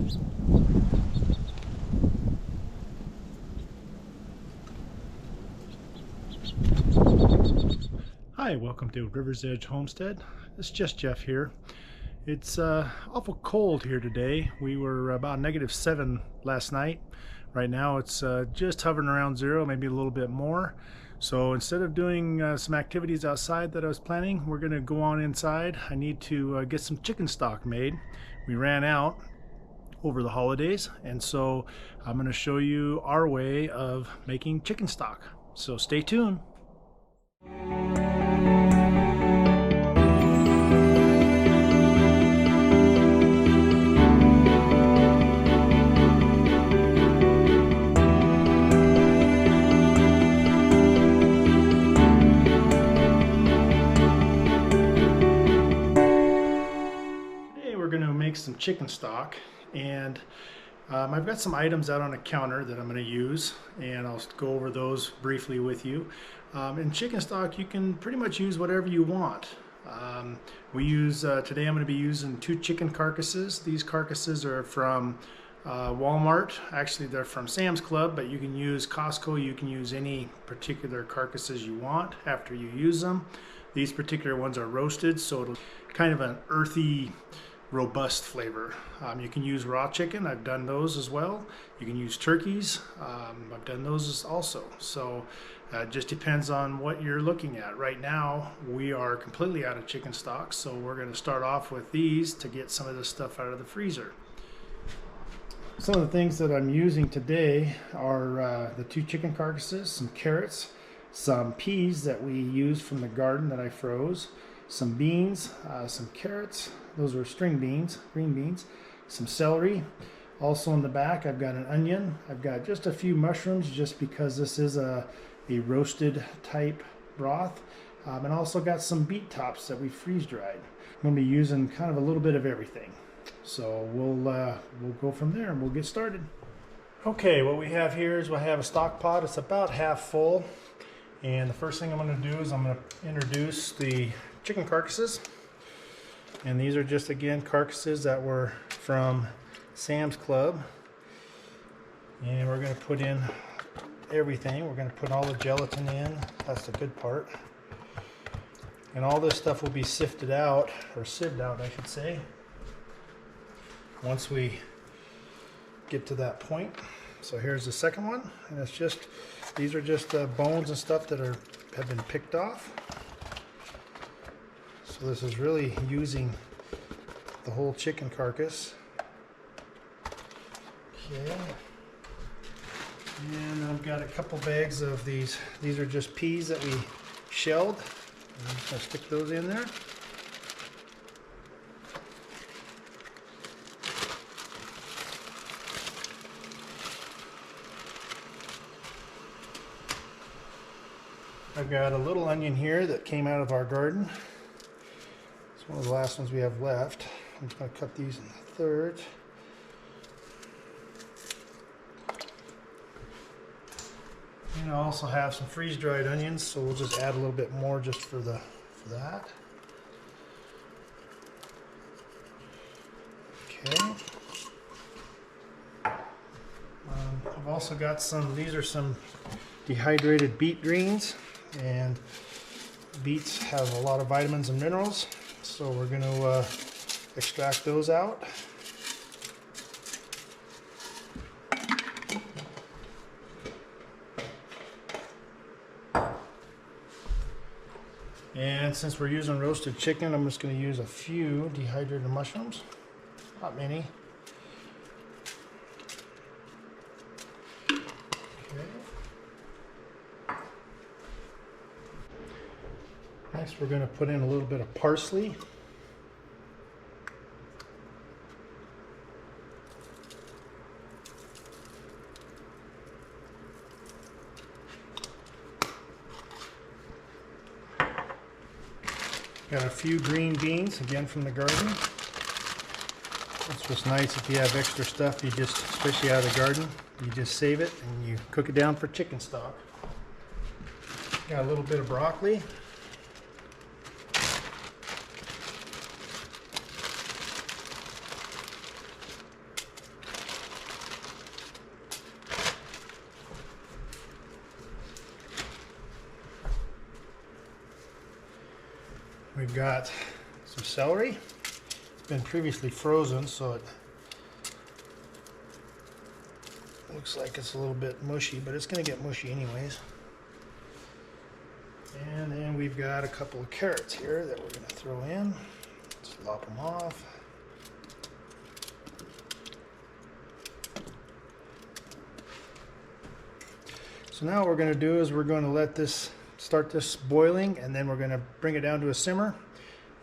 Hi, welcome to River's Edge Homestead. It's just Jeff here. It's awful cold here today. We were about -7 last night. Right now it's just hovering around 0, maybe a little bit more. So instead of doing some activities outside that I was planning, we're going to go on inside. I need to get some chicken stock made. We ran out over the holidays, and so I'm going to show you our way of making chicken stock. So stay tuned. Make some chicken stock, and I've got some items out on a counter that I'm going to use, and I'll go over those briefly with you. In chicken stock, you can pretty much use whatever you want. We use today I'm going to be using 2 chicken carcasses. These carcasses are from Walmart. Actually, they're from Sam's Club, but you can use Costco. You can use any particular carcasses you want after you use them. These particular ones are roasted, so it'll kind of an earthy, robust flavor. You can use raw chicken. I've done those as well. You can use turkeys. I've done those also. So it just depends on what you're looking at. Right now we are completely out of chicken stock, so we're going to start off with these to get some of this stuff out of the freezer. Some of the things that I'm using today are the 2 chicken carcasses, some carrots, some peas that we used from the garden that I froze, some beans, some carrots, those are string beans, green beans, some celery. Also in the back I've got an onion. I've got just a few mushrooms just because this is a roasted type broth. And also got some beet tops that we freeze dried. I'm going to be using kind of a little bit of everything. So we'll go from there and we'll get started. Okay, what we have here is we have a stock pot. It's about half full. And the first thing I'm going to do is I'm going to introduce the chicken carcasses. And these are just, again, carcasses that were from Sam's Club. And we're going to put in everything. We're going to put all the gelatin in. That's the good part. And all this stuff will be sifted out, or sieved out, I should say, once we get to that point. So here's the second one. And it's just, these are just bones and stuff that have been picked off. So this is really using the whole chicken carcass. Okay. And I've got a couple bags of these. These are just peas that we shelled. I'm just going to stick those in there. I've got a little onion here that came out of our garden. It's one of the last ones we have left. I'm just going to cut these in thirds. And I also have some freeze-dried onions, so we'll just add a little bit more just for that. Okay. I've also got some. These are some dehydrated beet greens, and beets have a lot of vitamins and minerals. So we're going to extract those out. And since we're using roasted chicken, I'm just going to use a few dehydrated mushrooms. Not many. Okay. Next, we're going to put in a little bit of parsley. Got a few green beans, again from the garden. It's just nice if you have extra stuff, you just, especially out of the garden, you just save it and you cook it down for chicken stock. Got a little bit of broccoli. We've got some celery. It's been previously frozen, so it looks like it's a little bit mushy, but it's going to get mushy anyways. And then we've got a couple of carrots here that we're going to throw in. Let's lop them off. So now what we're going to do is we're going to let this start this boiling, and then we're going to bring it down to a simmer,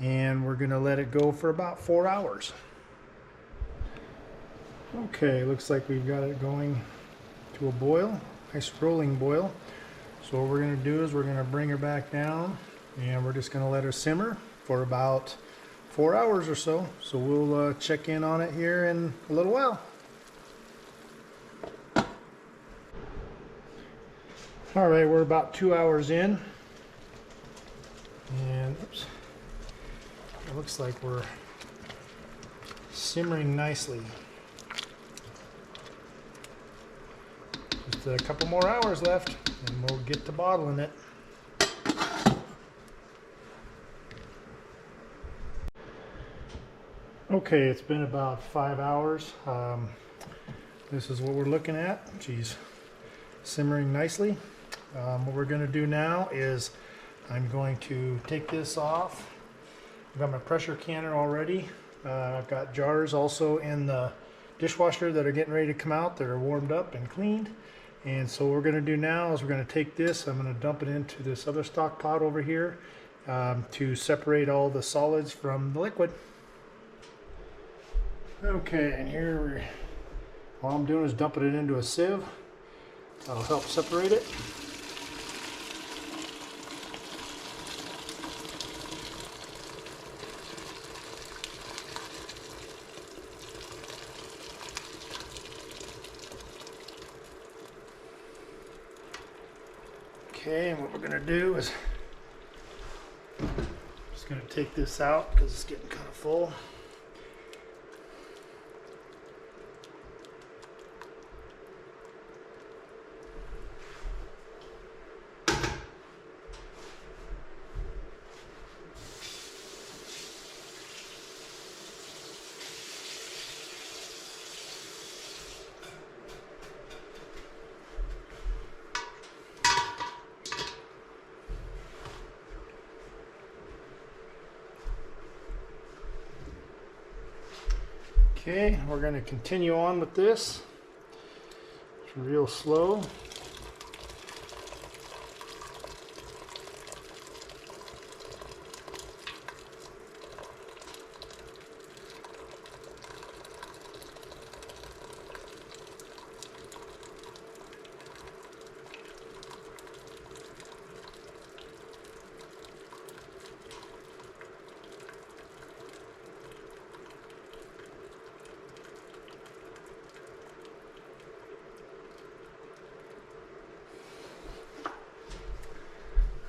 and we're going to let it go for about 4 hours. Okay, looks like we've got it going to a boil, nice rolling boil. So what we're going to do is we're going to bring her back down, and we're just going to let her simmer for about 4 hours or so. So we'll check in on it here in a little while. All right, we're about 2 hours in, and oops, it looks like we're simmering nicely. Just a couple more hours left, and we'll get to bottling it. Okay, it's been about 5 hours. This is what we're looking at. She's simmering nicely. What we're going to do now is I'm going to take this off. I've got my pressure canner already. I've got jars also in the dishwasher that are getting ready to come out, that are warmed up and cleaned. And so what we're going to do now is we're going to take this, I'm going to dump it into this other stock pot over here to separate all the solids from the liquid. Okay, and here all I'm doing is dumping it into a sieve. That'll help separate it. Okay, and what we're going to do is just going to take this out because it's getting kind of full. Okay, we're going to continue on with this. It's real slow.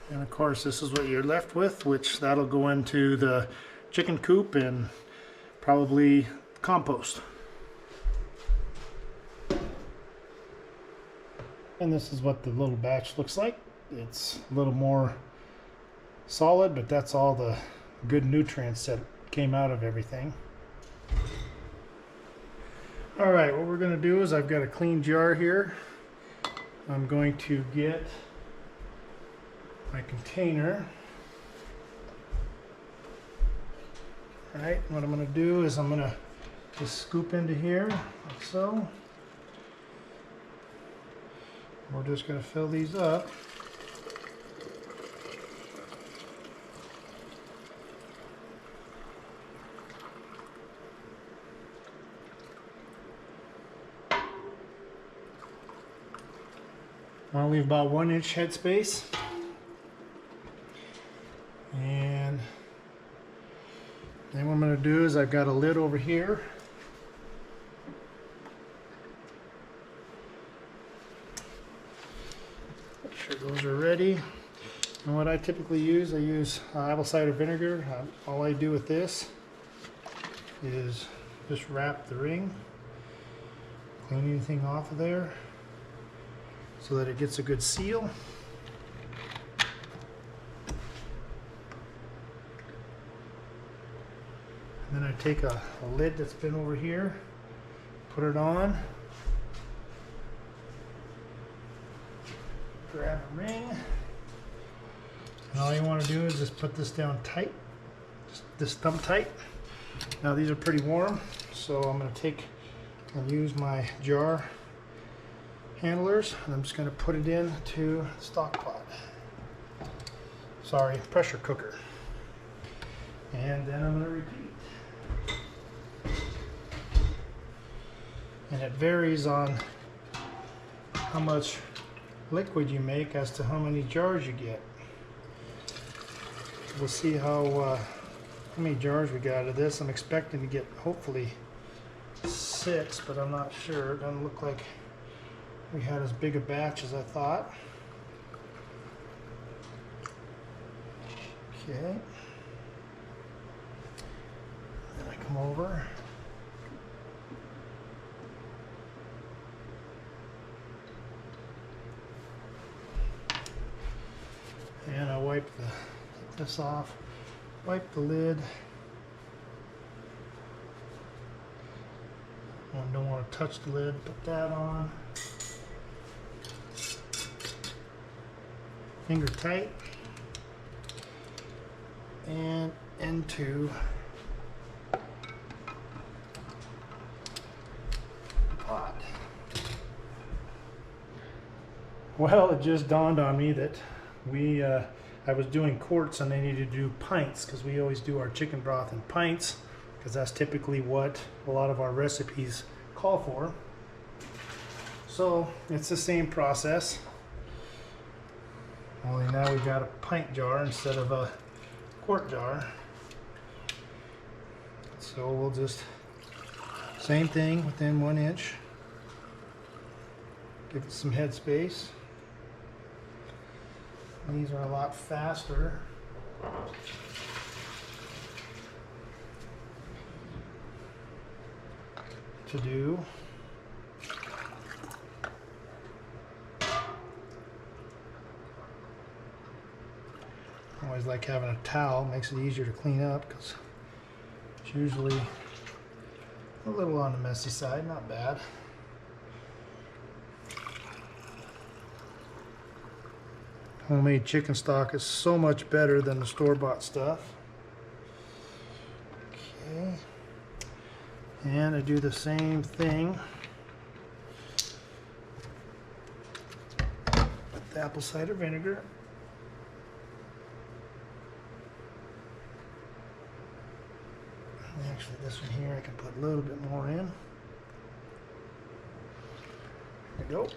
And of course this is what you're left with, which that'll go into the chicken coop and probably compost. And this is what the little batch looks like. It's a little more solid, but that's all the good nutrients that came out of everything. All right, what we're going to do is I've got a clean jar here. I'm going to get my container. All right, what I'm going to do is I'm going to just scoop into here like so. We're just going to fill these up. I'll leave about 1 inch headspace. And then what I'm going to do is I've got a lid over here. Make sure those are ready. And what I typically use, I use apple cider vinegar. All I do with this is just wrap the ring, clean anything off of there so that it gets a good seal. Then I take a lid that's been over here, put it on, grab a ring, and all you want to do is just put this down tight, just this thumb tight. Now these are pretty warm, so I'm going to take and use my jar handlers, and I'm just going to put it into the stock pot. Sorry, pressure cooker. And then I'm going to repeat. And it varies on how much liquid you make as to how many jars you get. We'll see how many jars we got out of this. I'm expecting to get hopefully 6, but I'm not sure. It doesn't look like we had as big a batch as I thought. Okay. Then I come over. And I wipe this off. Wipe the lid. Don't want to touch the lid. Put that on. Finger tight. And into the pot. Well, it just dawned on me that I was doing quarts and I needed to do pints, because we always do our chicken broth in pints, because that's typically what a lot of our recipes call for. So it's the same process, only now we've got a pint jar instead of a quart jar. So we'll just, same thing, within 1 inch, give it some head space. These are a lot faster to do. I always like having a towel, makes it easier to clean up, because it's usually a little on the messy side, not bad. Homemade chicken stock is so much better than the store-bought stuff. Okay. And I do the same thing with the apple cider vinegar. Actually, this one here I can put a little bit more in. There we go.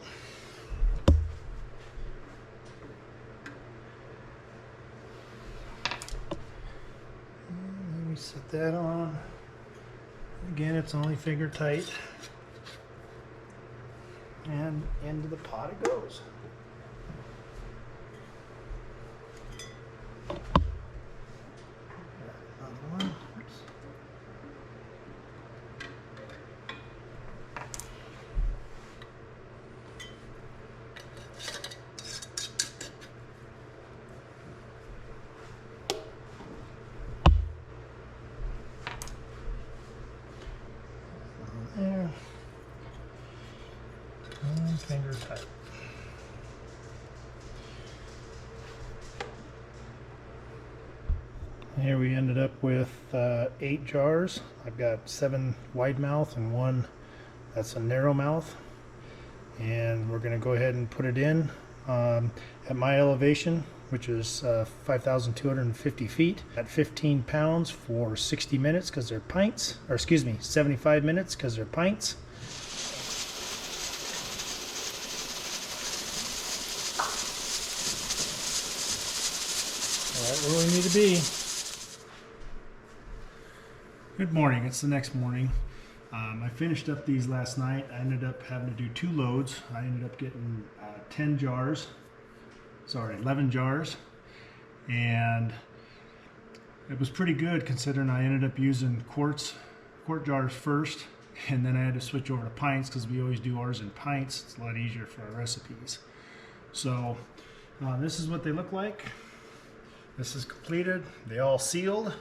Set that on. Again, it's only finger tight. And into the pot it goes. Another one. Oops. There. And finger tight. Here we ended up with 8 jars. I've got 7 wide mouth and 1 that's a narrow mouth. And we're going to go ahead and put it in at my elevation, which is 5,250 feet, at 15 pounds for 60 minutes because they're pints, or excuse me, 75 minutes because they're pints. All right, where we need to be. Good morning, it's the next morning. I finished up these last night. I ended up having to do 2 loads. I ended up getting 11 jars, and it was pretty good considering I ended up using quart jars first, and then I had to switch over to pints because we always do ours in pints. It's a lot easier for our recipes. So this is what they look like. This is completed. They all sealed.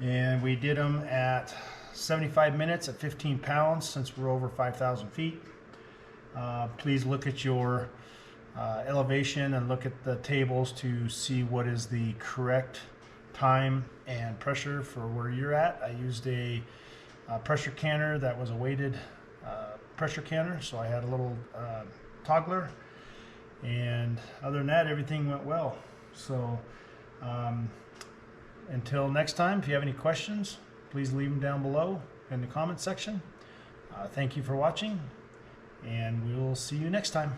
And we did them at 75 minutes at 15 pounds since we're over 5,000 feet. Please look at your elevation and look at the tables to see what is the correct time and pressure for where you're at. I used a pressure canner that was a weighted pressure canner, so I had a little toggler, and other than that, everything went well. So until next time, if you have any questions, please leave them down below in the comment section. Thank you for watching, and we will see you next time.